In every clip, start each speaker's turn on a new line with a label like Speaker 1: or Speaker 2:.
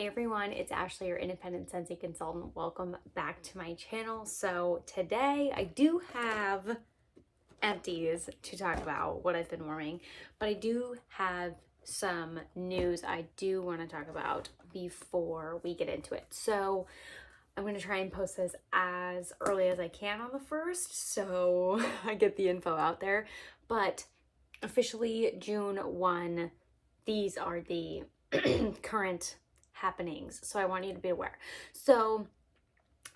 Speaker 1: Hey everyone, it's Ashley, your independent Scentsy consultant. Welcome back to my channel. So today I do have empties to talk about what I've been warming, but I do have some news I do want to talk about before we get into it. So I'm going to try and post this as early as I can on the 1st, so I get the info out there. But officially June 1, these are the current happenings, so I want you to be aware. So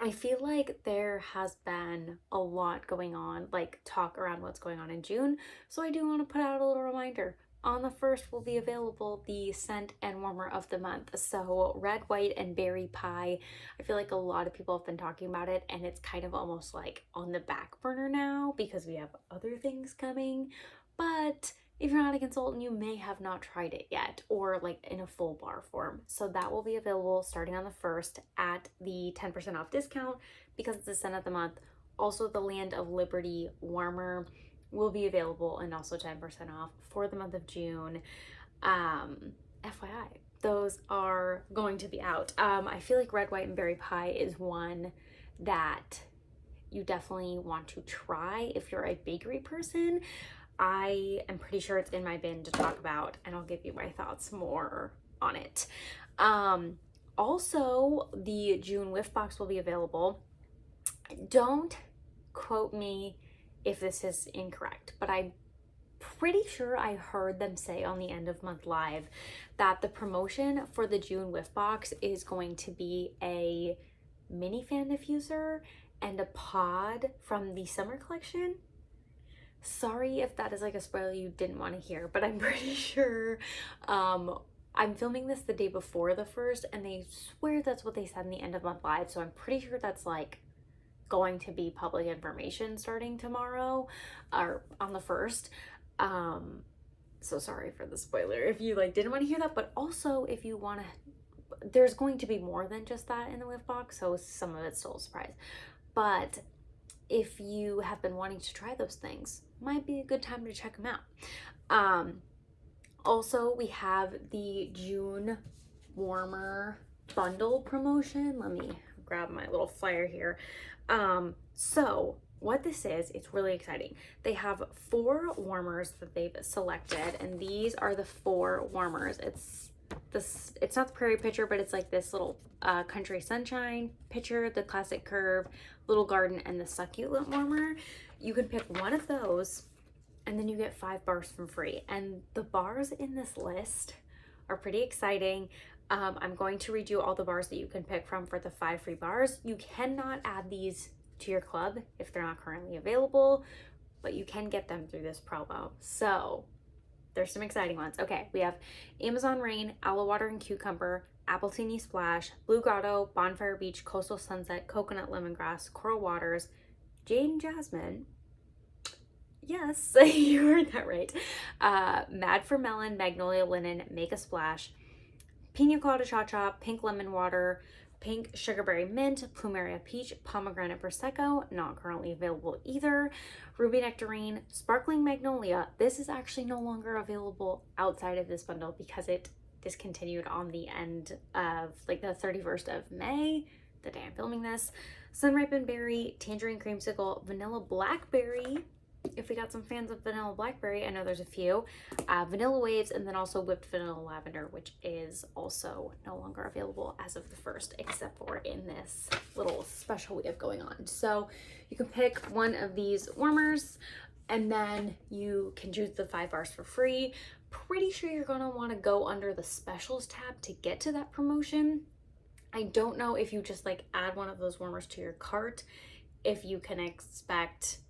Speaker 1: I feel like there has been a lot going on, like talk around what's going on in June, so I do want to put out a little reminder. On the 1st will be available the scent and warmer of the month. So red, white, and berry pie. I feel like a lot of people have been talking about it, and it's kind of almost like on the back burner now because we have other things coming. But if you're not a consultant, you may have not tried it yet, or like in a full bar form. So that will be available starting on the 1st at the 10% off discount because it's the scent of the month. Also, the Land of Liberty warmer will be available and also 10% off for the month of June. FYI, those are going to be out. I feel like red, white, and berry pie is one that you definitely want to try if you're a bakery person. I am pretty sure it's in my bin to talk about, and I'll give you my thoughts more on it. Also, the June whiff box will be available. Don't quote me if this is incorrect, but I'm pretty sure I heard them say on the end of month live that the promotion for the June whiff box is going to be a mini fan diffuser and a pod from the summer collection. Sorry if that is like a spoiler you didn't want to hear, but I'm pretty sure I'm filming this the day before the 1st, and they swear that's what they said in the end of month live, so I'm pretty sure that's like going to be public information starting tomorrow or on the 1st. So sorry for the spoiler if you like didn't want to hear that, but also if you want to, there's going to be more than just that in the whiff box, so some of it's still a surprise. But if you have been wanting to try those things, might be a good time to check them out. Also, we have the June warmer bundle promotion. Let me grab my little flyer here. So what this is, it's really exciting. They have 4 warmers that they've selected, and these are the 4 warmers. It's not the prairie pitcher, but it's like this little country sunshine pitcher, the classic curve, little garden, and the succulent warmer. You can pick one of those, and then you get 5 bars for free. And the bars in this list are pretty exciting. I'm going to read you all the bars that you can pick from for the 5 free bars. You cannot add these to your club if they're not currently available, but you can get them through this promo. So there's some exciting ones. Okay, we have Amazon Rain, Aloe Water and Cucumber, Appletini Splash, Blue Grotto, Bonfire Beach, Coastal Sunset, Coconut Lemongrass, Coral Waters, Jade and Jasmine. Yes, you heard that right. Mad for Melon, Magnolia Linen, Make a Splash, Pina Colada Cha Cha, Pink Lemon Water, Pink Sugarberry Mint, Plumeria Peach, Pomegranate Prosecco, not currently available either. Ruby Nectarine, Sparkling Magnolia. This is actually no longer available outside of this bundle because it discontinued on the end of like the 31st of May, the day I'm filming this. Sunripened Berry, Tangerine Creamsicle, Vanilla Blackberry. If we got some fans of Vanilla Blackberry, I know there's a few. Vanilla Waves, and then also Whipped Vanilla Lavender, which is also no longer available as of the 1st, except for in this little special we have going on. So you can pick one of these warmers, and then you can choose the 5 bars for free. Pretty sure you're gonna wanna go under the specials tab to get to that promotion. I don't know if you just like add one of those warmers to your cart, if you can expect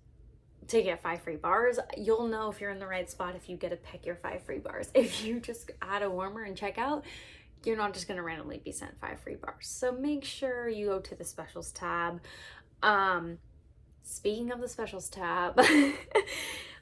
Speaker 1: to get 5 free bars. You'll know if you're in the right spot if you get to pick your 5 free bars. If you just add a warmer and check out, you're not just going to randomly be sent 5 free bars. So make sure you go to the specials tab. Speaking of the specials tab,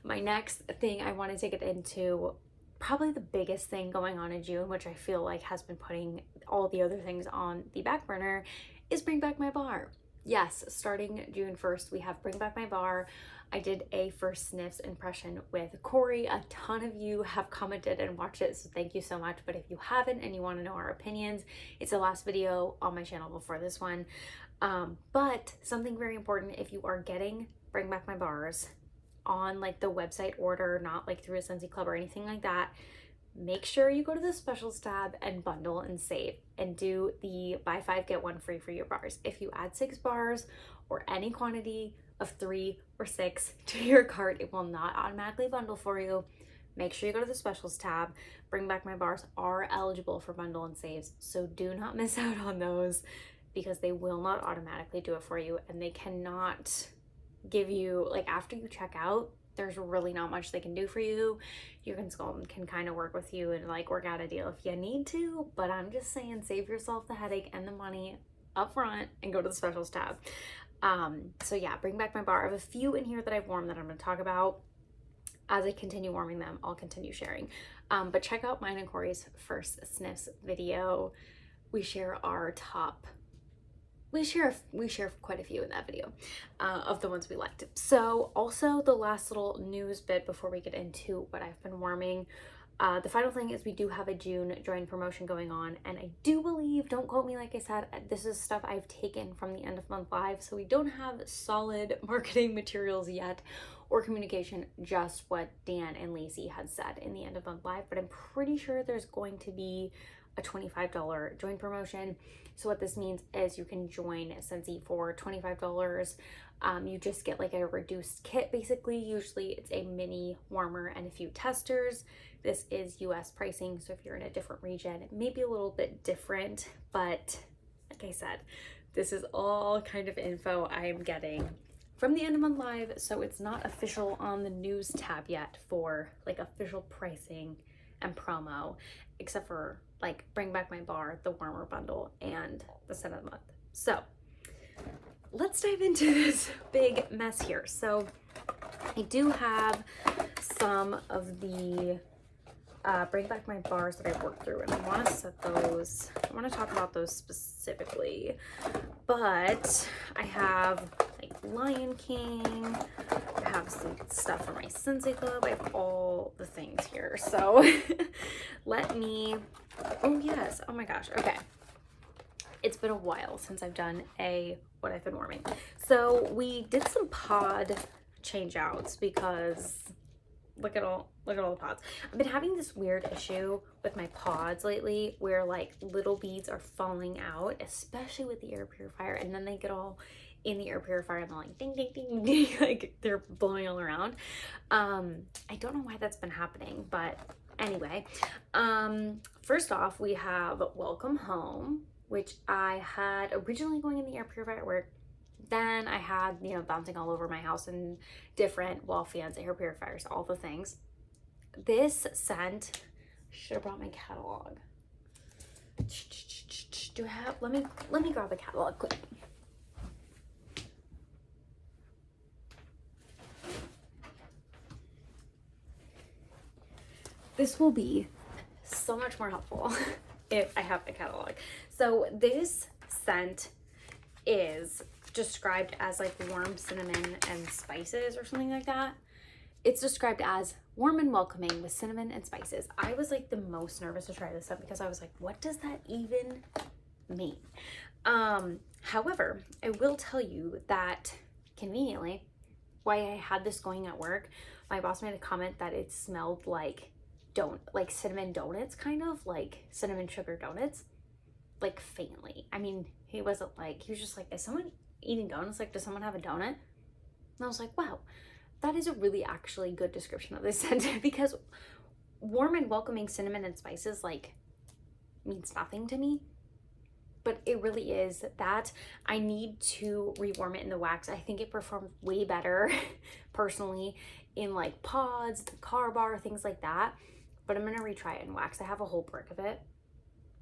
Speaker 1: my next thing I want to take it into, probably the biggest thing going on in June, which I feel like has been putting all the other things on the back burner, is Bring Back My Bar. yes, starting June 1st, we have Bring Back My Bar. I did a first sniffs impression with Corey. A ton of you have commented and watched it, so thank you so much. But if you haven't and you want to know our opinions, it's the last video on my channel before this one. But something very important, if you are getting Bring Back My Bars on like the website order, not like through a Scentsy club or anything like that, make sure you go to the specials tab and bundle and save and do the buy 5 get 1 free for your bars. If you add 6 bars or any quantity of 3 or 6 to your cart, it will not automatically bundle for you. Make sure you go to the specials tab. Bring Back My Bars are eligible for bundle and saves, so do not miss out on those because they will not automatically do it for you, and they cannot give you, like, after you check out, there's really not much they can do for you. Your consultant can kind of work with you and like work out a deal if you need to, but I'm just saying, save yourself the headache and the money up front and go to the specials tab. So yeah, Bring Back My Bar. I have a few in here that I've warmed that I'm going to talk about. As I continue warming them, I'll continue sharing. But check out mine and Corey's first sniffs video. We share our top, we share quite a few in that video of the ones we liked. So also the last little news bit before we get into what I've been warming. The final thing is we do have a June join promotion going on, and I do believe, don't quote me, like I said, this is stuff I've taken from the end of month live, so we don't have solid marketing materials yet or communication, just what Dan and Lacey had said in the end of month live, but I'm pretty sure there's going to be a $25 join promotion. So what this means is you can join Scentsy for $25. You just get like a reduced kit basically. Usually it's a mini warmer and a few testers. This is US pricing, so if you're in a different region, it may be a little bit different, but like I said, this is all kind of info I am getting from the end of month live, so it's not official on the news tab yet for like official pricing and promo, except for like Bring Back My Bar, the warmer bundle, and the scent of the month. So let's dive into this big mess here. So I do have some of the Bring Back My Bars that I've worked through, and I want to set those, I want to talk about those specifically, but I have like Lion King, I have some stuff for my Scentsy Club, I have all the things here, so let me, oh yes, oh my gosh, okay. It's been a while since I've done what I've been warming. So we did some pod change outs because look at all the pods. I've been having this weird issue with my pods lately where like little beads are falling out, especially with the air purifier, and then they get all in the air purifier and they're like ding ding ding ding, like they're blowing all around. I don't know why that's been happening, but anyway, first off we have Welcome Home, which I had originally going in the air purifier at work. Then I had, you know, bouncing all over my house and different wall fans, air purifiers, all the things. This scent, should have brought my catalog. Do I have, let me grab a catalog quick. This will be so much more helpful if I have a catalog. So this scent is described as like warm cinnamon and spices or something like that. It's described as warm and welcoming with cinnamon and spices. I was like the most nervous to try this up because I was like, what does that even mean? However, I will tell you that conveniently, why I had this going at work, my boss made a comment that it smelled like cinnamon donuts, kind of like cinnamon sugar donuts, like faintly. I mean, he wasn't like, he was just like, is someone eating donuts? Like, does someone have a donut? And I was like, wow, that is a really actually good description of this scent because warm and welcoming cinnamon and spices like means nothing to me, but it really is that. I need to rewarm it in the wax. I think it performed way better personally in like pods, the car bar, things like that, but I'm gonna retry it in wax. I have a whole brick of it,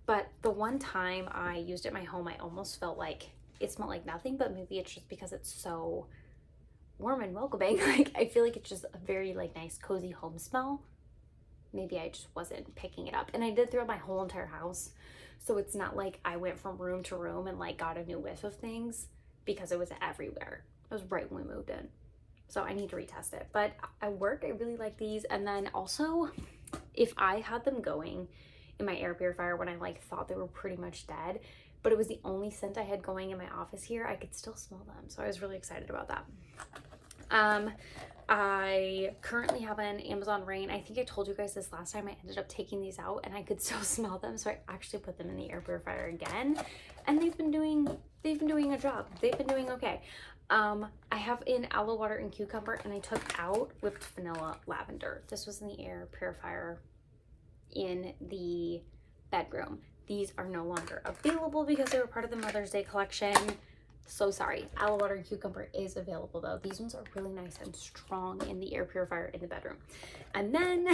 Speaker 1: but the one time I used it in my home, I almost felt like it smelled like nothing, but maybe it's just because it's so warm and welcoming. Like, I feel like it's just a very like nice cozy home smell. Maybe I just wasn't picking it up, and I did throughout my whole entire house, so it's not like I went from room to room and like got a new whiff of things. because it was everywhere. It was right when we moved in. So I need to retest it. But at work, I really like these. And then also, if I had them going in my air purifier when I like thought they were pretty much dead, but it was the only scent I had going in my office here, I could still smell them. So I was really excited about that. I currently have an Amazon Rain. I think I told you guys this last time. I ended up taking these out and I could still smell them. So I actually put them in the air purifier again. And they've been doing a job. They've been doing okay. I have in aloe water and cucumber, and I took out whipped vanilla lavender. This was in the air purifier in the bedroom. These are no longer available because they were part of the Mother's Day collection. So sorry. Aloe water and cucumber is available though. These ones are really nice and strong in the air purifier in the bedroom. And then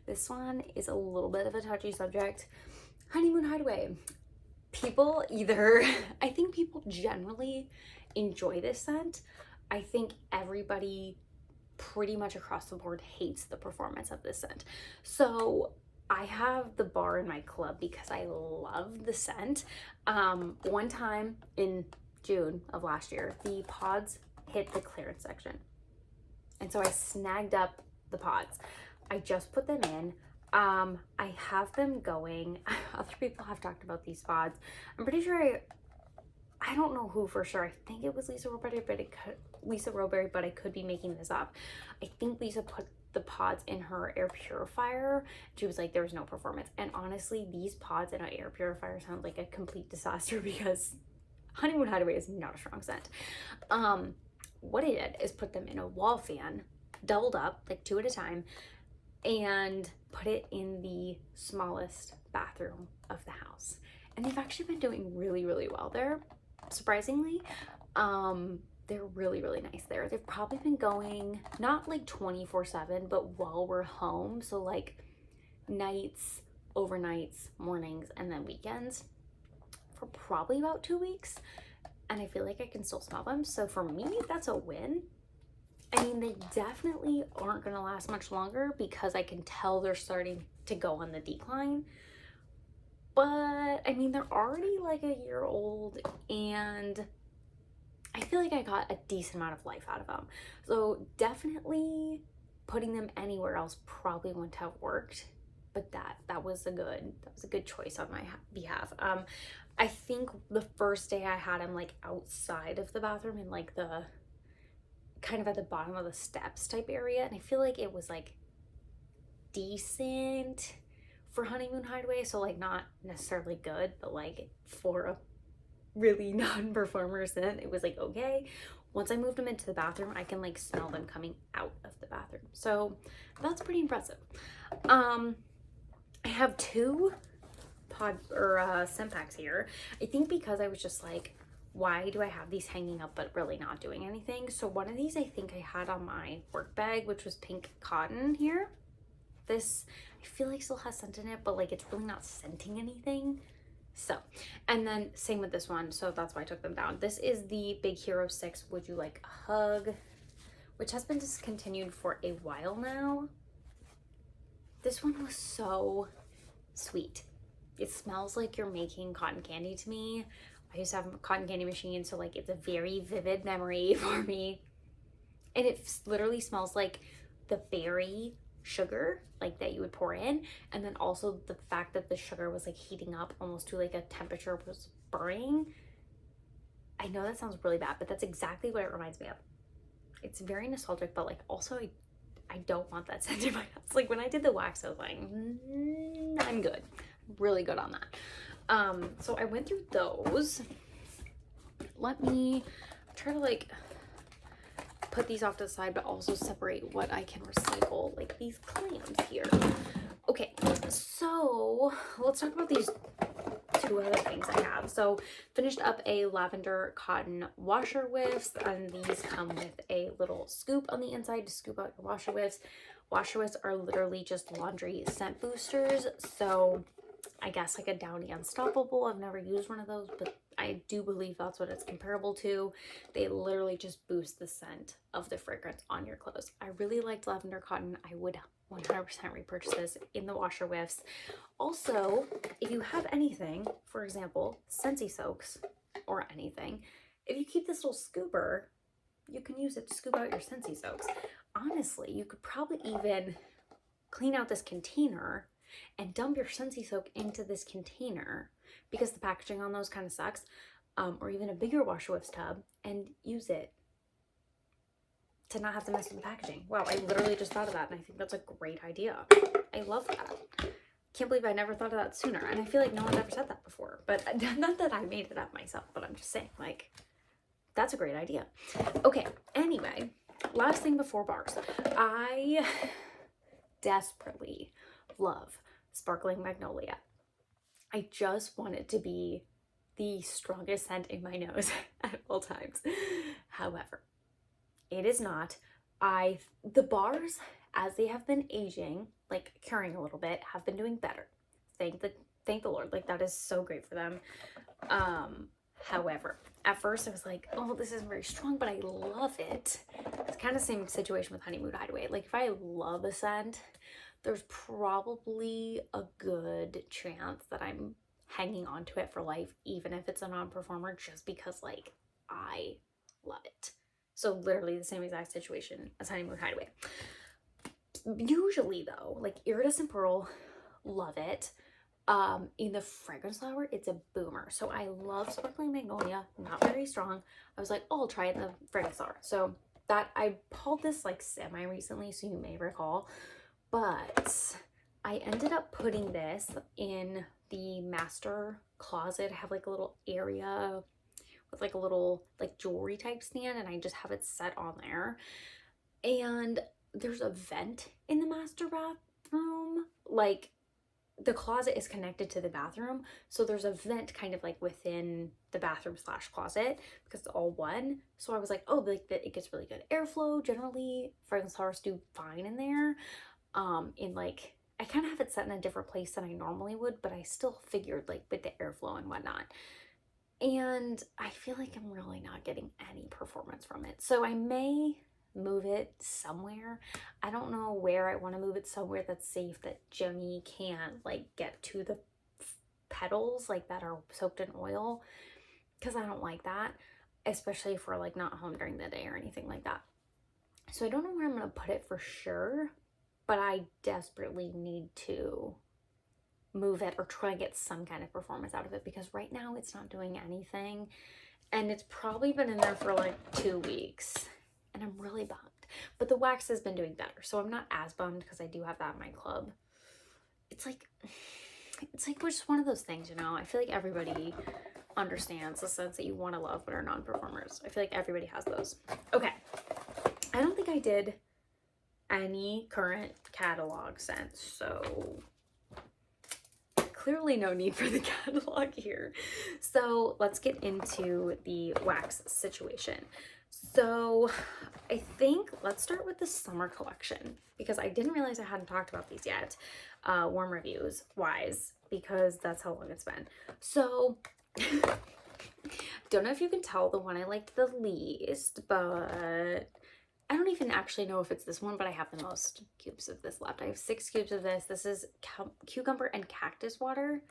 Speaker 1: this one is a little bit of a touchy subject. Honeymoon Hideaway. I think people generally enjoy this scent. I think everybody pretty much across the board hates the performance of this scent. So I have the bar in my club because I love the scent. One time in June of last year, the pods hit the clearance section. And so I snagged up the pods. I just put them in. I have them going. Other people have talked about these pods. I'm pretty sure I don't know who for sure. I think it was Lisa Roberry, but I could be making this up. I think Lisa put the pods in her air purifier. She was like, there was no performance. And honestly, these pods in an air purifier sound like a complete disaster because Honeymoon Hideaway is not a strong scent. What I did is put them in a wall fan, doubled up, like 2 at a time, and put it in the smallest bathroom of the house. And they've actually been doing really, really well there. Surprisingly, they're really, really nice there. They've probably been going not like 24/7, but while we're home. So like nights, overnights, mornings, and then weekends for probably about 2 weeks. And I feel like I can still smell them. So for me, that's a win. I mean, they definitely aren't going to last much longer because I can tell they're starting to go on the decline. But I mean, they're already like a year old and I feel like I got a decent amount of life out of them. So definitely putting them anywhere else probably wouldn't have worked, but that was a good choice on my behalf. I think the first day I had them like outside of the bathroom in like the kind of at the bottom of the steps type area, and I feel like it was like decent for Honeymoon Hideaway, so like not necessarily good, but like for a really non-performer scent, it was like okay. Once I moved them into the bathroom, I can like smell them coming out of the bathroom, so that's pretty impressive. I have 2 scent packs here. I think because I was just like, why do I have these hanging up but really not doing anything? So one of these I think I had on my work bag, which was pink cotton here. This I feel like still has scent in it, but like it's really not scenting anything. So, and then same with this one, so that's why I took them down. This is the Big Hero 6 Would You Like a Hug, which has been discontinued for a while now. This one was so sweet. It smells like you're making cotton candy to me. I used to have a cotton candy machine, so like it's a very vivid memory for me. And it literally smells like the berry sugar like that you would pour in, and then also the fact that the sugar was like heating up almost to like a temperature was burning. I know that sounds really bad, but that's exactly what it reminds me of. It's very nostalgic, but like also I don't want that scent in my house. Like when I did the wax, I was like, I'm good. Really good on that. So I went through those. Let me try to like put these off to the side, but also separate what I can recycle, like these clams here. Okay, so let's talk about these 2 other things I have. So finished up a lavender cotton washer whiffs, and these come with a little scoop on the inside to scoop out your washer whiffs. Washer whiffs are literally just laundry scent boosters, so I guess like a Downy Unstoppable. I've never used one of those, but I do believe that's what it's comparable to. They literally just boost the scent of the fragrance on your clothes. I really liked lavender cotton. I would 100% repurchase this in the washer whiffs. Also, if you have anything, for example, Scentsy soaks or anything, if you keep this little scooper, you can use it to scoop out your Scentsy soaks. Honestly, you could probably even clean out this container and dump your Scentsy soak into this container, because the packaging on those kind of sucks, or even a bigger Wash Whiffs tub, and use it to not have to mess with the packaging. Wow, I literally just thought of that, and I think that's a great idea. I love that. Can't believe I never thought of that sooner, and I feel like no one's ever said that before. But not that I made it up myself, but I'm just saying, like, that's a great idea. Okay, anyway, last thing before bars. I desperately love Sparkling Magnolia. I just want it to be the strongest scent in my nose at all times. However, it is not. The bars, as they have been aging, like curing a little bit, have been doing better. Thank the Lord. Like, that is so great for them. However, at first I was like, oh, this isn't very strong, but I love it. It's kind of the same situation with Honeymoon Hideaway. Like, if I love a scent, there's probably a good chance that I'm hanging on to it for life, even if it's a non-performer, just because, like, I love it. So literally the same exact situation as Honeymoon Hideaway. Usually though, like Iridescent Pearl, love it. In the fragrance flower, it's a boomer. So I love Sparkling Magnolia, not very strong. I was like, oh, I'll try it in the fragrance flower. So that, I pulled this like semi recently, so you may recall, but I ended up putting this in the master closet. I have like a little area with like a little like jewelry type stand, and I just have it set on there. And there's a vent in the master bathroom. Like, the closet is connected to the bathroom, so there's a vent kind of like within the bathroom / closet, because it's all one. So I was like, oh, like that, it gets really good airflow. Generally fragrance flowers do fine in there. In like, I kind of have it set in a different place than I normally would, but I still figured like with the airflow and whatnot. And I feel like I'm really not getting any performance from it. So I may move it somewhere. I don't know where. I want to move it somewhere that's safe, that Jimmy can't like get to the petals like that are soaked in oil, because I don't like that, especially if we're like not home during the day or anything like that. So I don't know where I'm going to put it for sure, but I desperately need to move it or try and get some kind of performance out of it, because right now it's not doing anything, and it's probably been in there for like 2 weeks, and I'm really bummed. But the wax has been doing better, so I'm not as bummed, because I do have that in my club. It's like just one of those things, you know. I feel like everybody understands the scents that you want to love but are non-performers. I feel like everybody has those. Okay, I don't think I did any current catalog scents, so clearly no need for the catalog here. So let's get into the wax situation. So I think let's start with the summer collection, because I didn't realize I hadn't talked about these yet, warm reviews wise, because that's how long it's been. So don't know if you can tell the one I liked the least, but I don't even actually know if it's this one, but I have the most cubes of this left. I have 6 cubes of this. This is cucumber and cactus water.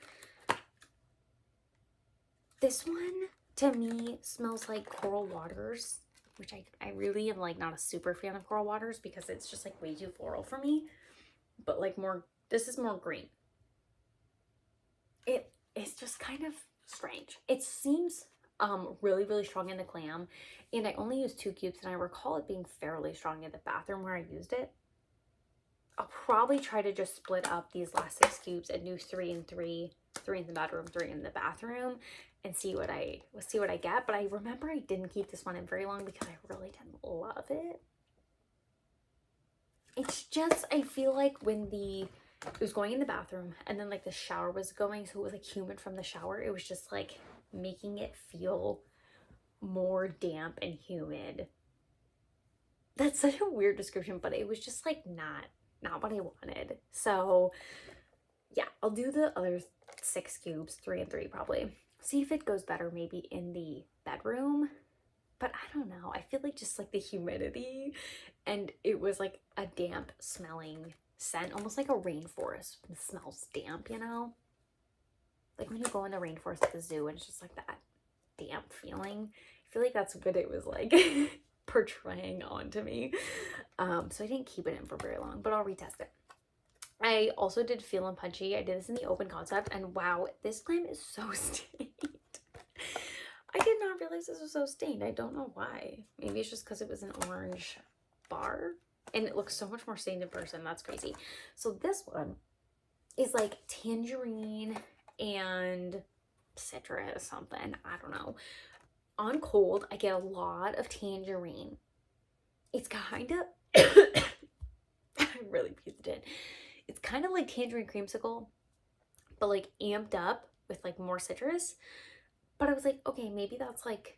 Speaker 1: This one to me smells like Coral Waters, which I really am like not a super fan of Coral Waters, because it's just like way too floral for me. But like more, this is more green. It's just kind of strange. It seems really, really strong in the clam, and I only used 2 cubes, and I recall it being fairly strong in the bathroom where I used it. I'll probably try to just split up these last 6 cubes and do 3 and 3, 3 in the bedroom, 3 in the bathroom, and see what I get. But I remember I didn't keep this one in very long because I really didn't love it. It's just, I feel like when it was going in the bathroom, and then like the shower was going, so it was like humid from the shower, it was just like making it feel more damp and humid. That's such a weird description, but it was just like not what I wanted. So yeah, I'll do the other 6 cubes, 3 and 3 probably. See if it goes better maybe in the bedroom. But I don't know. I feel like just like the humidity, and it was like a damp smelling scent, almost like a rainforest. It smells damp, you know? Like when you go in the rainforest at the zoo and it's just like that damp feeling. I feel like that's what it was like portraying onto me. So I didn't keep it in for very long, but I'll retest it. I also did Feel and Punchy. I did this in the open concept, and wow, this glam is so stained. I did not realize this was so stained. I don't know why. Maybe it's just because it was an orange bar, and it looks so much more stained in person. That's crazy. So this one is like tangerine and citrus something. I don't know. On cold, I get a lot of tangerine. It's kind of I really breathed it in. It's kind of like tangerine creamsicle, but like amped up with like more citrus. But I was like, okay, maybe that's like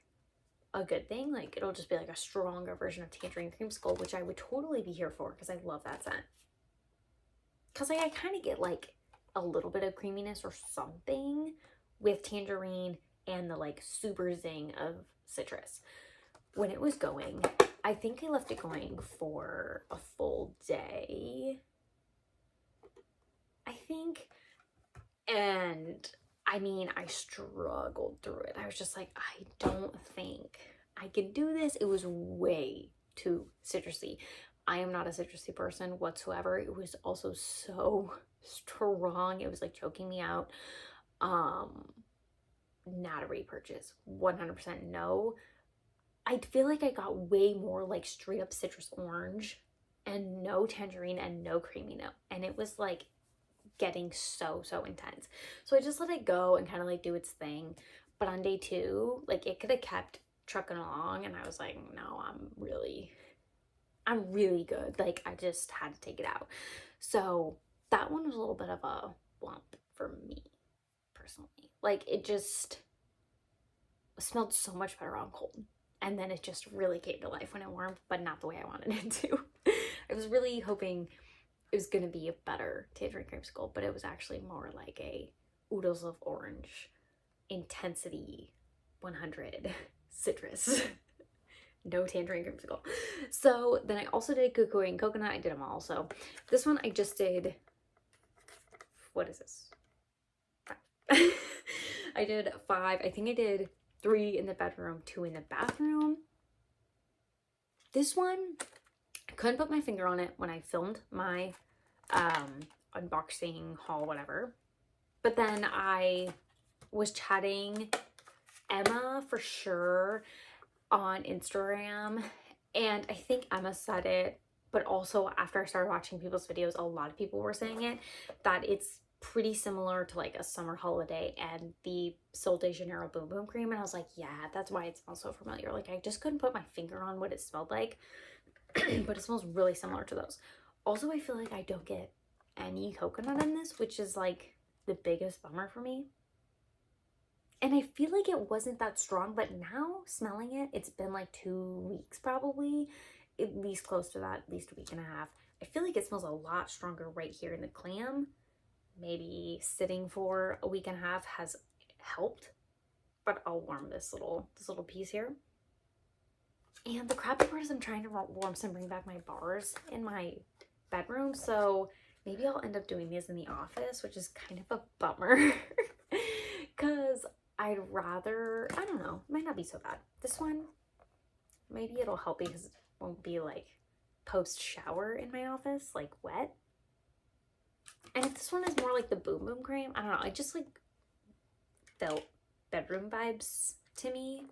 Speaker 1: a good thing. Like it'll just be like a stronger version of tangerine creamsicle, which I would totally be here for because I love that scent. Because I kind of get like a little bit of creaminess or something with tangerine and the like super zing of citrus. When it was going, I think I left it going for a full day, I think. And I mean, I struggled through it. I was just like, I don't think I can do this. It was way too citrusy. I am not a citrusy person whatsoever. It was also so strong. It was like choking me out. Not a repurchase. 100% no. I feel like I got way more like straight up citrus orange and no tangerine and no creamy note. And it was like getting so intense. So I just let it go and kind of like do its thing. But on day 2, like it could have kept trucking along, and I was like, no, I'm really good. Like I just had to take it out. So that one was a little bit of a lump for me personally. Like it just smelled so much better on cold. And then it just really came to life when it warmed, but not the way I wanted it to. I was really hoping it was going to be a better tangerine creamsicle, but it was actually more like a oodles of orange intensity 100 citrus. No tangerine creamsicle. So then I also did Cuckoo and Coconut. I did them all. So this one I just did, what is this? 5. I did 5. I think I did 3 in the bedroom, 2 in the bathroom. This one, I couldn't put my finger on it when I filmed my unboxing haul, whatever. But then I was chatting Emma for sure on Instagram, and I think Emma said it, but also after I started watching people's videos, a lot of people were saying it, that it's pretty similar to like a summer holiday and the Sol de Janeiro Boom Boom Cream. And I was like, yeah, that's why it smells so familiar. Like I just couldn't put my finger on what it smelled like, but it smells really similar to those. Also, I feel like I don't get any coconut in this, which is like the biggest bummer for me. And I feel like it wasn't that strong, but now smelling it, it's been like 2 weeks probably, at least close to that, at least a week and a half. I feel like it smells a lot stronger right here in the clam. Maybe sitting for a week and a half has helped, but I'll warm this little piece here. And the crappy part is I'm trying to warm some, bring back my bars in my bedroom, so maybe I'll end up doing these in the office, which is kind of a bummer because I'd rather, I don't know, it might not be so bad. This one, maybe it'll help because it won't be like post shower in my office, like wet. And if this one is more like the Boom Boom Cream, I don't know, I just like felt bedroom vibes to me.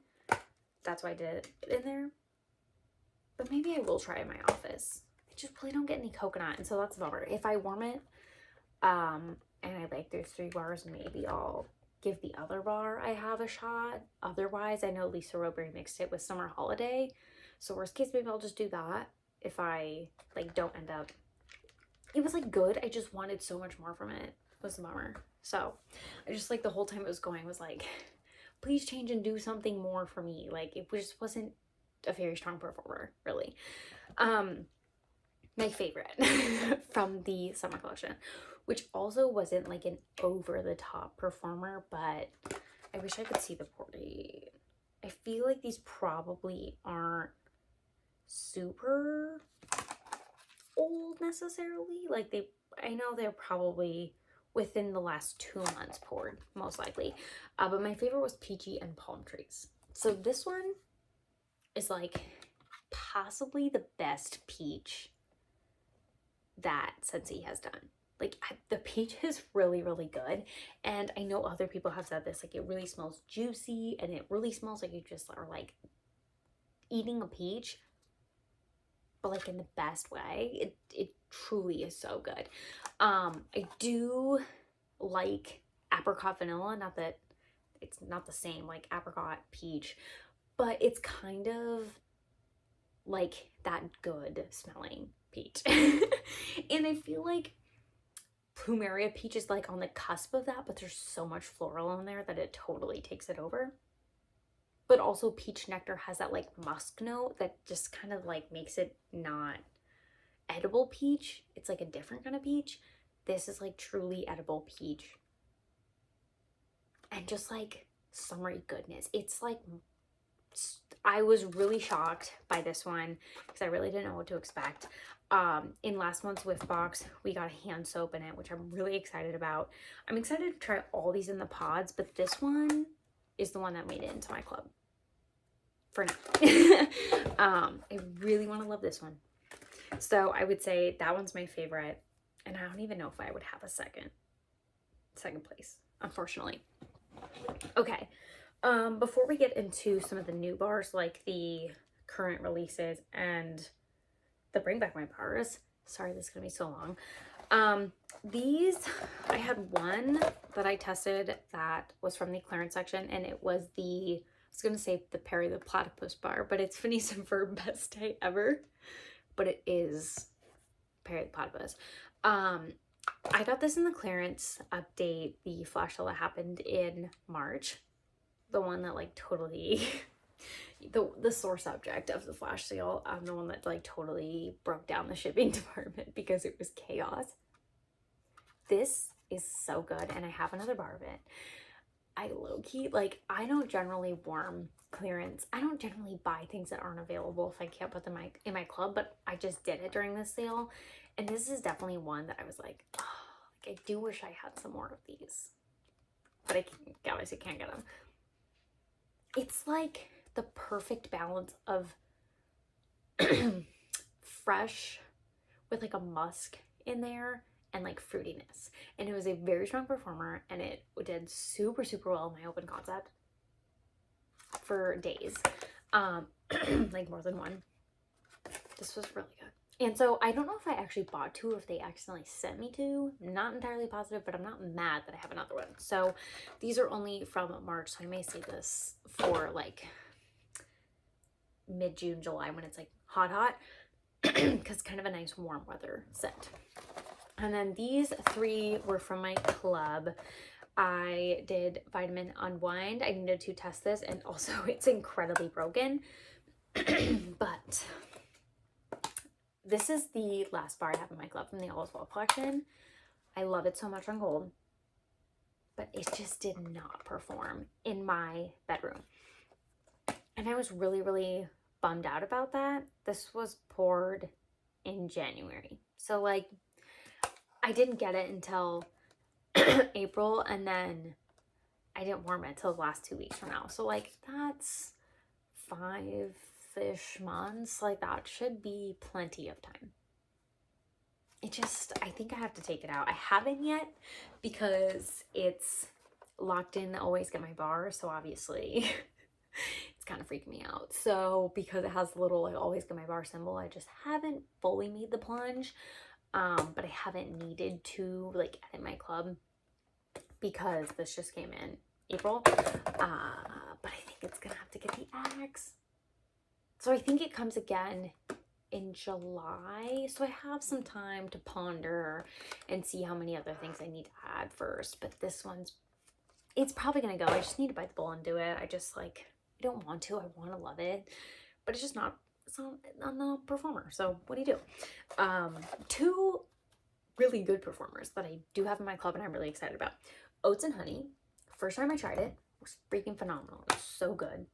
Speaker 1: That's why I did it in there. But maybe I will try in my office. I just really don't get any coconut, and so that's a bummer. If I warm it, and I like there's 3 bars, maybe I'll give the other bar I have a shot. Otherwise, I know Lisa Roberry mixed it with Summer Holiday. So worst case, maybe I'll just do that if I like don't end up. It was like good. I just wanted so much more from it. It was a bummer. So I just like the whole time it was going was like, please change and do something more for me. Like it just wasn't a very strong performer, really. My favorite from the summer collection, which also wasn't like an over the top performer, but I wish I could see the portrait. I feel like these probably aren't super old necessarily. Like I know they're probably within the last 2 months poured, most likely. But my favorite was Peachy and Palm Trees. So this one is like possibly the best peach that Scentsy has done. Like, the peach is really, really good. And I know other people have said this, like, it really smells juicy and it really smells like you just are like eating a peach, but like in the best way. It truly is so good. I do like apricot vanilla, not that it's not the same like apricot peach, but it's kind of like that good smelling peach. And I feel like Plumeria peach is like on the cusp of that, but there's so much floral in there that it totally takes it over. But also peach nectar has that like musk note that just kind of like makes it not edible peach. It's like a different kind of peach. This is like truly edible peach. And just like summery goodness. It's like, I was really shocked by this one because I really didn't know what to expect. In last month's Whiff box, we got a hand soap in it, which I'm really excited about. I'm excited to try all these in the pods, but this one is the one that made it into my club for now. I really want to love this one. So I would say that one's my favorite, and I don't even know if I would have a second place, unfortunately. Okay, before we get into some of the new bars, like the current releases and the bring back my bars, sorry this is gonna be so long. These, I had one that I tested that was from the clearance section, and it was I was gonna say the Platypus Bar, but it's Phineas and Ferb Best Day Ever, but it is the Platypus. I got this in the clearance update, the flash sale that happened in March, the one that like totally the sore subject of the flash sale, the one that like totally broke down the shipping department because it was chaos. This is so good, and I have another bar of it. I low-key, like, I don't generally warm clearance. I don't generally buy things that aren't available if I can't put them in my club, but I just did it during this sale, and this is definitely one that I was like, oh, like, I do wish I had some more of these, but I obviously can't get them. It's like the perfect balance of fresh with like a musk in there and like fruitiness, and it was a very strong performer, and it did super well in my open concept for days, like more than one. This was really good. And so I don't know if I actually bought two or if they accidentally sent me two. Not entirely positive, but I'm not mad that I have another one. So these are only from March, so I may save this for like mid-June, July, when it's like hot because kind of a nice warm weather scent. And then these three were from my club. I did Vitamin Unwind. I needed to test this, and also it's incredibly broken. But this is the last bar I have in my club from the All Is Well collection. I love it so much on gold, but it just did not perform in my bedroom. And I was really bummed out about that. This was poured in January. So like, I didn't get it until April, and then I didn't warm it till the last 2 weeks from now. So like, that's 5-ish months. Like, that should be plenty of time. I think I have to take it out. I haven't yet because it's locked in Always Get My Bar, so obviously it's kind of freaking me out. So because it has the little like Always Get My Bar symbol, I just haven't fully made the plunge. But I haven't needed to like edit my club because this just came in April. But I think it's gonna have to get the axe. So I think it comes again in July. So I have some time to ponder and see how many other things I need to add first. But this it's probably gonna go. I just need to bite the bullet and do it. I just like, I don't want to. I want to love it, but it's just not. It's not the performer. So what do you do? Two really good performers that I do have in my club and I'm really excited about. Oats and Honey. First time I tried it was freaking phenomenal. It was so good.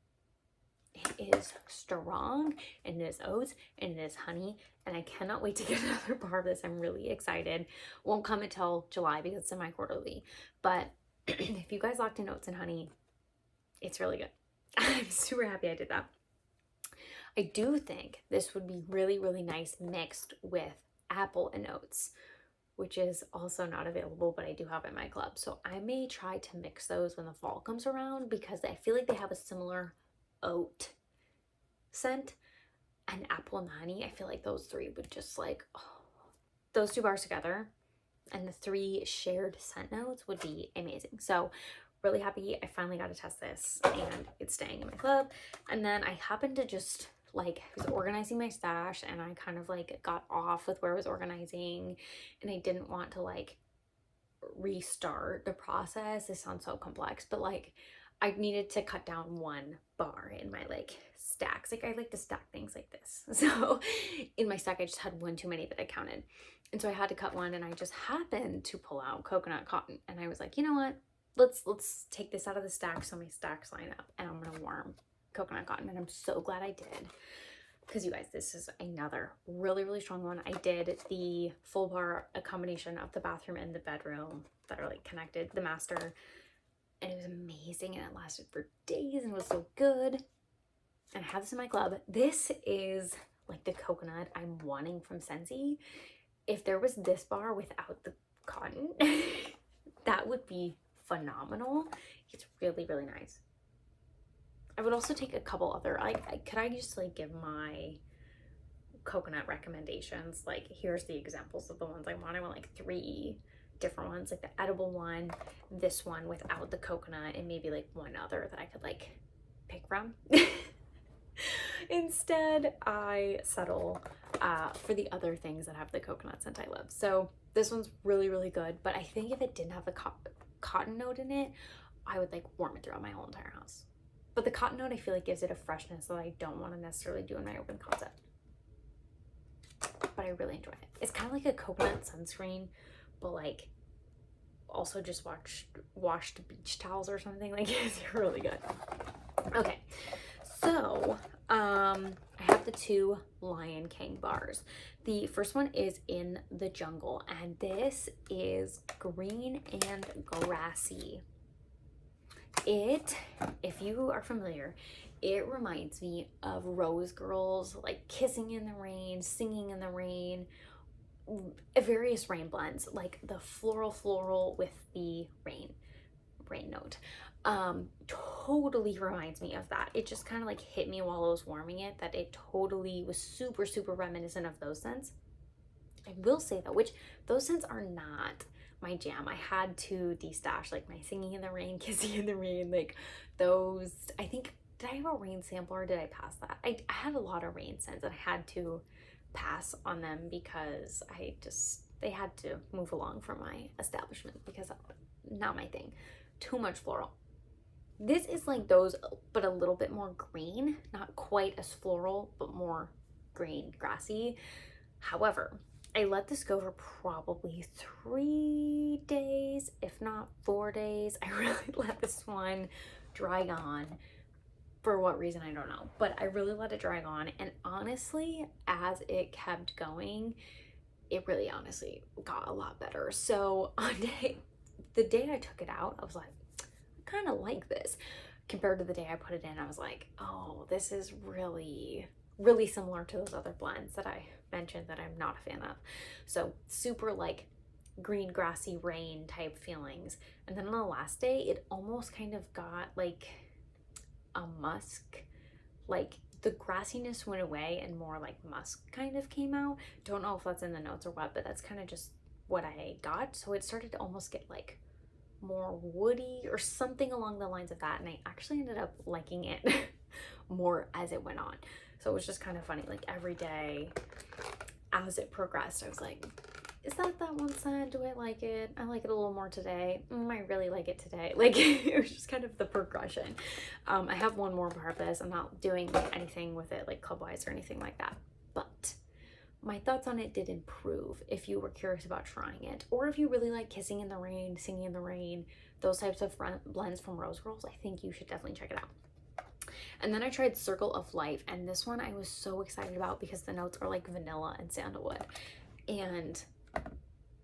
Speaker 1: It is strong, and it is oats, and it is honey, and I cannot wait to get another bar of this. I'm really excited. Won't come until July because it's semi-quarterly, but if you guys locked in Oats and Honey, it's really good. I'm super happy I did that. I do think this would be really, really nice mixed with apple and oats, which is also not available, but I do have in my club. So I may try to mix those when the fall comes around because I feel like they have a similar oat scent, and apple and honey. I feel like those three would just like, oh, those two bars together and the three shared scent notes would be amazing. So really happy I finally got to test this and it's staying in my club. And then I happened to just like, I was organizing my stash and I kind of like got off with where I was organizing and I didn't want to like restart the process. This sounds so complex, but like I needed to cut down one bar in my like stacks. Like I like to stack things like this. So in my stack, I just had one too many that I counted. And so I had to cut one and I just happened to pull out coconut cotton. And I was like, you know what? Let's take this out of the stack so my stacks line up and I'm gonna warm coconut cotton. And I'm so glad I did. Because you guys, this is another really, really strong one. I did the full bar, a combination of the bathroom and the bedroom that are like connected, the master. And it was amazing and it lasted for days and was so good. And I have this in my club. This is like the coconut I'm wanting from Scentsy. If there was this bar without the cotton, that would be phenomenal. It's really, really nice. I would also take a couple other, like, could I just like give my coconut recommendations? Like, here's the examples of the ones I want. I want like 3 different ones, like the edible one, this one without the coconut, and maybe like one other that I could like pick from. Instead, I settle for the other things that have the coconut scent I love. So this one's really, really good, but I think if it didn't have the cotton note in it, I would like warm it throughout my whole entire house. But the cotton note, I feel like gives it a freshness that I don't want to necessarily do in my open concept. But I really enjoy it. It's kind of like a coconut sunscreen, but like also just washed beach towels or something. Like, it's really good. Okay, so I have the 2 Lion King bars. The first one is In the Jungle, and this is green and grassy. It, if you are familiar, it reminds me of Rose Girls, like kissing in the rain, singing in the rain, various rain blends, like the floral with the rain note. Totally reminds me of that. It just kind of like hit me while I was warming it that it totally was super, super reminiscent of those scents. I will say though, which those scents are not my jam. I had to destash like my singing in the rain, kissing in the rain, like those. I think, did I have a rain sampler or did I pass that? I had a lot of rain scents and I had to pass on them because they had to move along from my establishment because not my thing. Too much floral. This is like those, but a little bit more green, not quite as floral, but more green, grassy. However, I let this go for probably 3 days, if not 4 days. I really let this one dry on. For what reason, I don't know. But I really let it dry on. And honestly, as it kept going, it really honestly got a lot better. So the day I took it out, I was like, I kind of like this. Compared to the day I put it in, I was like, oh, this is really, really similar to those other blends that I mentioned that I'm not a fan of. So super like green grassy rain type feelings. And then on the last day, it almost kind of got like a musk, like the grassiness went away and more like musk kind of came out. Don't know if that's in the notes or what, but that's kind of just what I got. So it started to almost get like more woody or something along the lines of that, and I actually ended up liking it more as it went on. So it was just kind of funny, like every day as it progressed I was like, is that one scent? Do I like it? I like it a little more today. I really like it today. Like it was just kind of the progression. I have one more bar of this. I'm not doing anything with it like club-wise or anything like that, but my thoughts on it did improve if you were curious about trying it, or if you really like kissing in the rain, singing in the rain, those types of blends from Rose Girls. I think you should definitely check it out. And then I tried Circle of Life, and this one I was so excited about because the notes are like vanilla and sandalwood, and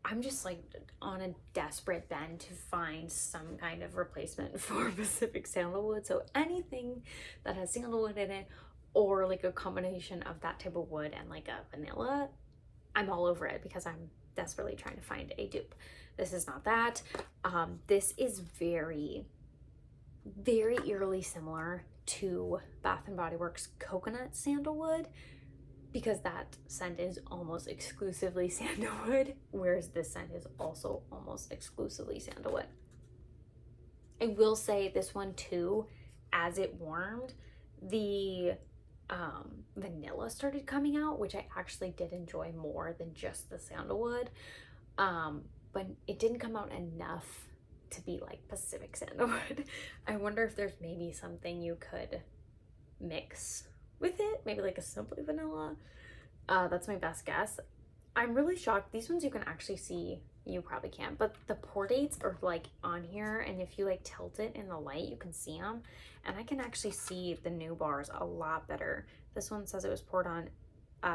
Speaker 1: I'm just like on a desperate bend to find some kind of replacement for Pacific Sandalwood. So anything that has sandalwood in it or like a combination of that type of wood and like a vanilla, I'm all over it because I'm desperately trying to find a dupe. This is not that. This is very, very eerily similar to Bath and Body Works Coconut Sandalwood, because that scent is almost exclusively sandalwood, whereas this scent is also almost exclusively sandalwood. I will say this one too, as it warmed, the vanilla started coming out, which I actually did enjoy more than just the sandalwood. But it didn't come out enough to be like Pacific sandalwood. I wonder if there's maybe something you could mix with it, maybe like a simply vanilla. That's my best guess. I'm really shocked. These ones you can actually see, you probably can't, but the pour dates are like on here, and if you like tilt it in the light, you can see them, and I can actually see the new bars a lot better. This one says it was poured on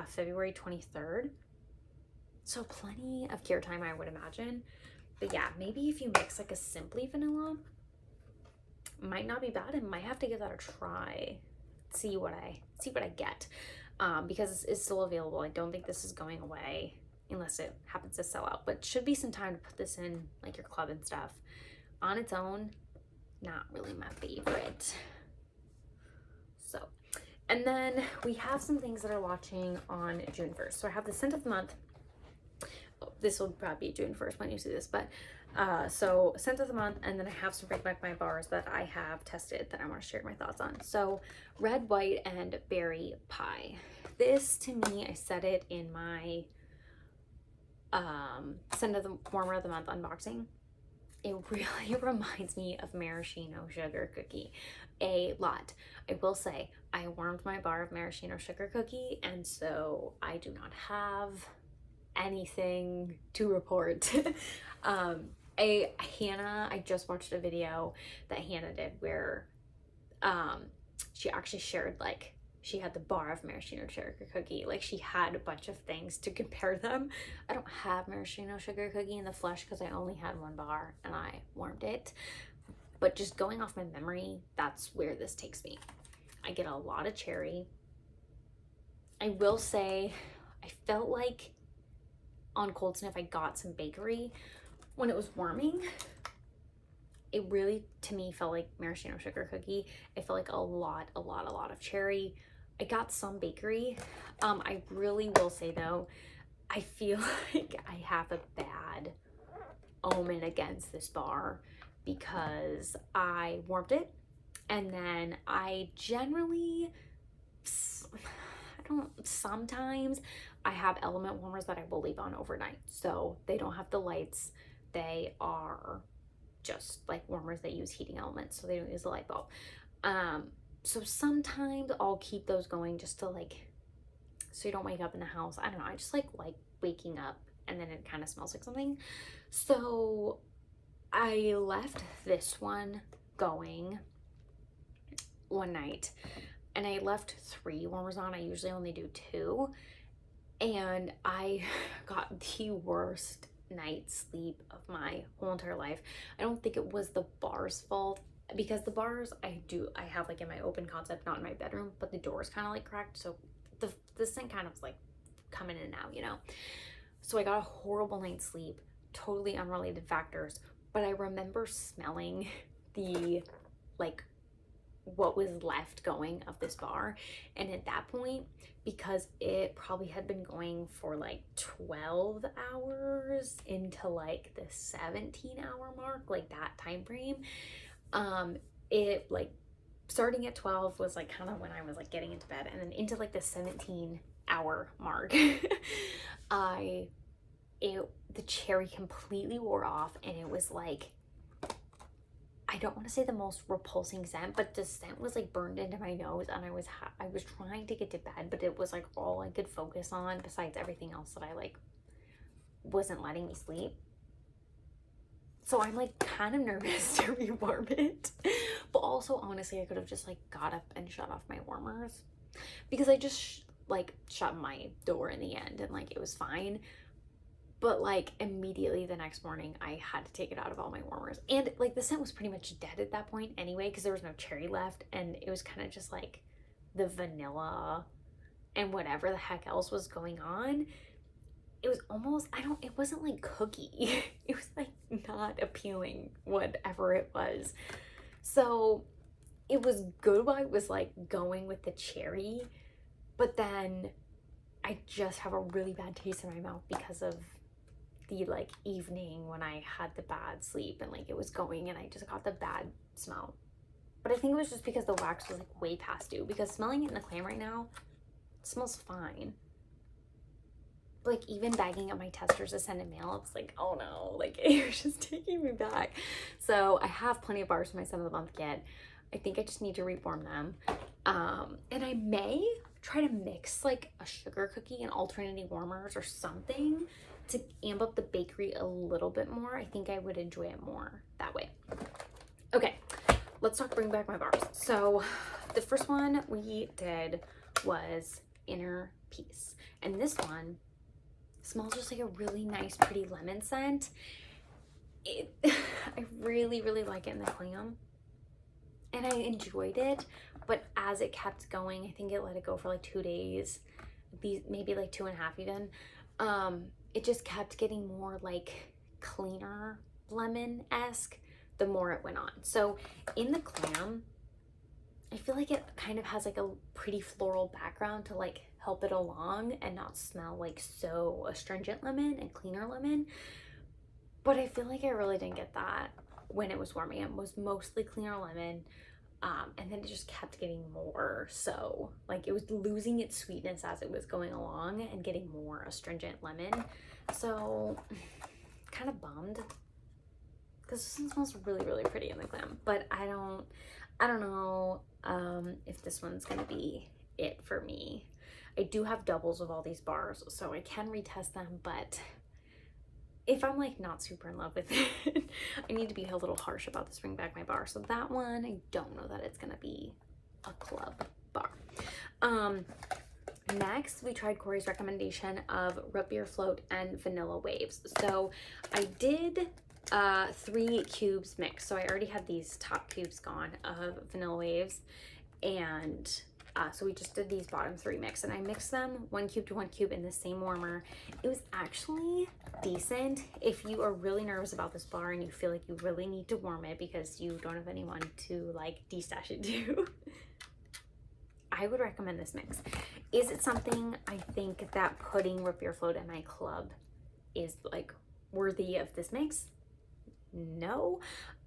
Speaker 1: February 23rd, so plenty of cure time, I would imagine. But yeah, maybe if you mix like a simply vanilla, might not be bad. I might have to give that a try, see what I get, because it's still available. I don't think this is going away unless it happens to sell out, but should be some time to put this in like your club and stuff. On its own, not really my favorite. So, and then we have some things that are launching on June 1st. So I have the scent of the month. Oh, this will probably be June 1st when you see this, but so scent of the month, and then I have some Bring Back My bars that I have tested that I want to share my thoughts on. So red, white, and berry pie. This to me, I said it in my scent of the warmer of the month unboxing, it really reminds me of maraschino sugar cookie a lot. I will say I warmed my bar of maraschino sugar cookie, and so I do not have anything to report. Hannah, I just watched a video that Hannah did where she actually shared, like, she had the bar of maraschino sugar cookie, like she had a bunch of things to compare them. I don't have maraschino sugar cookie in the flesh because I only had one bar and I warmed it, but just going off my memory, that's where this takes me. I get a lot of cherry. I will say I felt like on Cold Sniff I got some bakery when it was warming. It really, to me, felt like maraschino sugar cookie. It felt like a lot of cherry. I got some bakery. I really will say though, I feel like I have a bad omen against this bar because I warmed it, and then I generally, sometimes I have element warmers that I will leave on overnight. So they don't have the lights. They are just like warmers that use heating elements, so they don't use the light bulb. So sometimes I'll keep those going just to like, so you don't wake up in the house. I don't know, I just like waking up and then it kind of smells like something. So I left this one going one night and I left 3 warmers on. I usually only do 2, and I got the worst night's sleep of my whole entire life. I don't think it was the bar's fault, because the bars I have like in my open concept, not in my bedroom, but the door's kind of like cracked, so the scent kind of like coming in and out, you know. So I got a horrible night's sleep, totally unrelated factors, but I remember smelling the like what was left going of this bar, and at that point, because it probably had been going for like 12 hours into like the 17-hour mark, like that time frame, it like starting at 12 was like kind of when I was like getting into bed, and then into like the 17-hour mark the cherry completely wore off, and it was like, I don't want to say the most repulsing scent, but the scent was like burned into my nose, and I was trying to get to bed, but it was like all I could focus on besides everything else that I like wasn't letting me sleep. So I'm like kind of nervous to rewarm it, but also honestly I could have just like got up and shut off my warmers, because I just like shut my door in the end and like it was fine. But like immediately the next morning I had to take it out of all my warmers, and like the scent was pretty much dead at that point anyway, because there was no cherry left, and it was kind of just like the vanilla and whatever the heck else was going on, it was almost, it wasn't like cookie. It was like not appealing, whatever it was. So it was good while it was like going with the cherry, but then I just have a really bad taste in my mouth because of the like evening when I had the bad sleep and like it was going and I just got the bad smell. But I think it was just because the wax was like way past due, because smelling it in the clam right now, it smells fine. Like even bagging up my testers to send in mail, it's like, oh no, like it was just taking me back. So I have plenty of bars for my 7th of the month kit. I think I just need to reform them. And I may try to mix like a sugar cookie and alternating warmers or something to amp up the bakery a little bit more. I think I would enjoy it more that way. Okay, let's bring back my bars. So the first one we did was Inner Peace. And this one smells just like a really nice, pretty lemon scent. I really, really like it in the clam. And I enjoyed it, but as it kept going, I think it let it go for like 2 days, maybe like 2.5 even. It just kept getting more like cleaner lemon-esque the more it went on. So in the clam, I feel like it kind of has like a pretty floral background to like help it along and not smell like so astringent lemon and cleaner lemon. But I feel like I really didn't get that when it was warming. It was mostly cleaner lemon. And then it just kept getting more. So like it was losing its sweetness as it was going along and getting more astringent lemon. So kind of bummed, because this one smells really, really pretty in the clam. But I don't know if this one's gonna be it for me. I do have doubles of all these bars, so I can retest them, but if I'm like not super in love with it, I need to be a little harsh about this Bring Back My Bar. So that one, I don't know that it's gonna be a club bar. Next, we tried Corey's recommendation of root beer float and vanilla waves. So I did 3 cubes mix. So I already had these top cubes gone of vanilla waves, and so we just did these bottom 3 mix, and I mixed them 1 cube to 1 cube in the same warmer. It was actually decent. If you are really nervous about this bar and you feel like you really need to warm it because you don't have anyone to like destash it to, I would recommend this mix. Is it something I think that putting root beer float in my club is like worthy of this mix? No.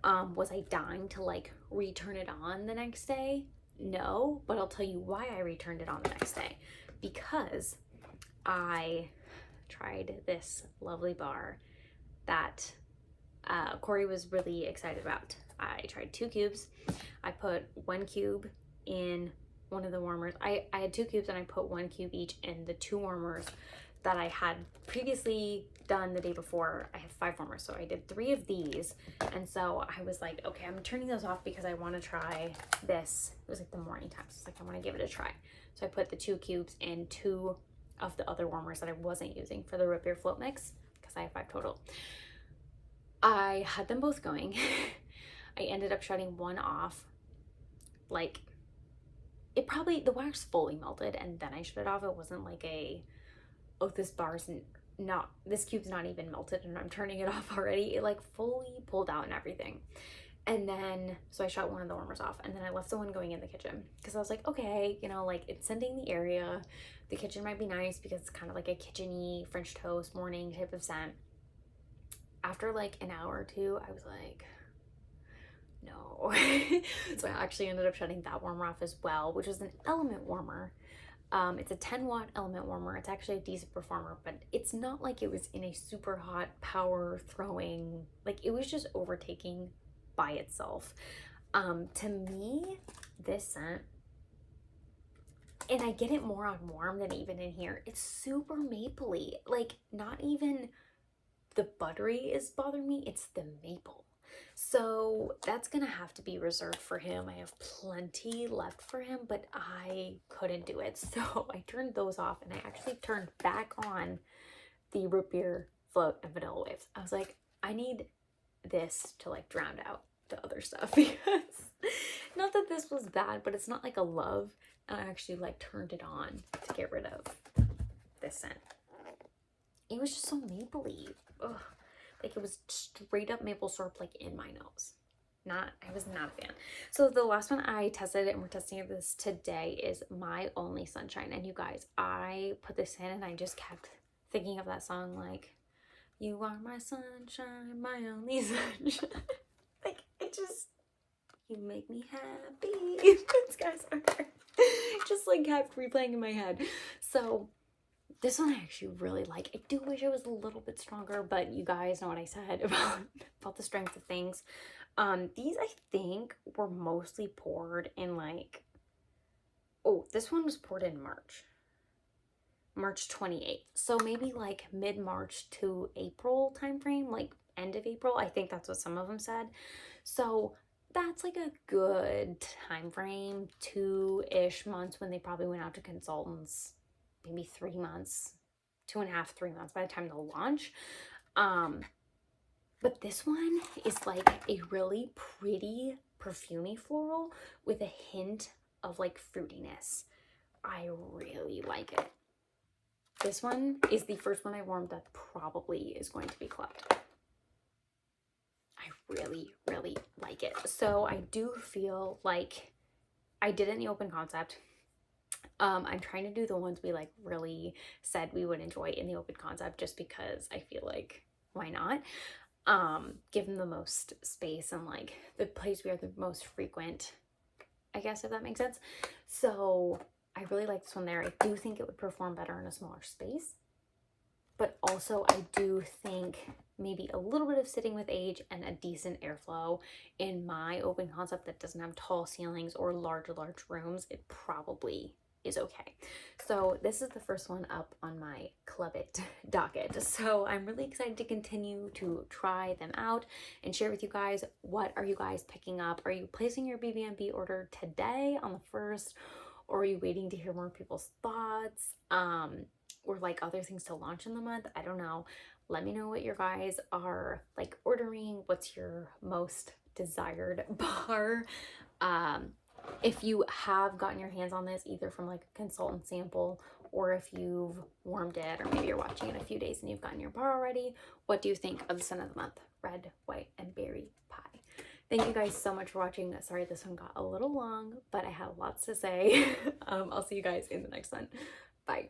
Speaker 1: Was I dying to like return it on the next day? No, but I'll tell you why I returned it on the next day. Because I tried this lovely bar that Corey was really excited about. I tried 2 cubes. I put 1 cube in one of the warmers. I had 2 cubes and I put 1 cube each in the 2 warmers that I had previously done the day before. I have 5 warmers, so I did 3 of these. And so I was like, okay, I'm turning those off because I want to try this. It was like the morning time, so it's like I want to give it a try. So I put the 2 cubes in 2 of the other warmers that I wasn't using for the root beer float mix, because I have 5 total. I had them both going. I ended up shutting one off. Like, the wax fully melted and then I shut it off. It wasn't like oh, this cube's not even melted and I'm turning it off already. It like fully pulled out and everything. And then, so I shut one of the warmers off, and then I left the one going in the kitchen because I was like, okay, you know, like it's scenting the area. The kitchen might be nice because it's kind of like a kitchen-y French toast morning type of scent. After like an hour or 2, I was like, no. So I actually ended up shutting that warmer off as well, which was an element warmer. It's a 10-watt element warmer. It's actually a decent performer, but it's not like it was in a super hot power throwing, like it was just overtaking by itself. To me, this scent, and I get it more on warm than even in here, it's super mapley. Like, not even the buttery is bothering me, it's the maple. So that's gonna have to be reserved for him. I have plenty left for him, but I couldn't do it. So I turned those off, and I actually turned back on the root beer float and vanilla waves. I was like, I need this to like drown out the other stuff because Not that this was bad, but it's not like a love. And I actually like turned it on to get rid of this scent. It was just so mapley. Ugh. Like it was straight up maple syrup like in my nose. I was not a fan. So the last one I tested, and we're testing this today, is My Only Sunshine. And you guys, I put this in and I just kept thinking of that song, like, you are my sunshine, my only sunshine. Like, it just, you make me happy. This guy's just like kept replaying in my head. So this one I actually really like. I do wish it was a little bit stronger, but you guys know what I said about the strength of things. These I think were mostly poured in like, oh, this one was poured in March 28th. So maybe like mid-March to April timeframe, like end of April. I think that's what some of them said. So that's like a good time frame, 2-ish months when they probably went out to consultants. Maybe 3 months, 2.5, 3 months by the time they'll launch. But this one is like a really pretty perfumey floral with a hint of like fruitiness. I really like it. This one is the first one I warmed that probably is going to be clubbed. I really, really like it. So I do feel like I did it in the open concept. I'm trying to do the ones we like really said we would enjoy in the open concept just because I feel like why not? Give them the most space and like the place we are the most frequent, I guess, if that makes sense. So I really like this one there. I do think it would perform better in a smaller space, but also I do think maybe a little bit of sitting with age and a decent airflow in my open concept that doesn't have tall ceilings or large rooms, it probably is okay. So this is the first one up on my Club It docket. So I'm really excited to continue to try them out and share with you guys, what are you guys picking up? Are you placing your BBMB order today on the 1st, or are you waiting to hear more people's thoughts, or like other things to launch in the month? I don't know. Let me know what your guys are like ordering. What's your most desired bar? If you have gotten your hands on this either from like a consultant sample, or if you've warmed it, or maybe you're watching it a few days and you've gotten your bar already, what do you think of the scent of the month? Red, white, and berry pie. Thank you guys so much for watching. Sorry this one got a little long, but I had lots to say. I'll see you guys in the next one. Bye.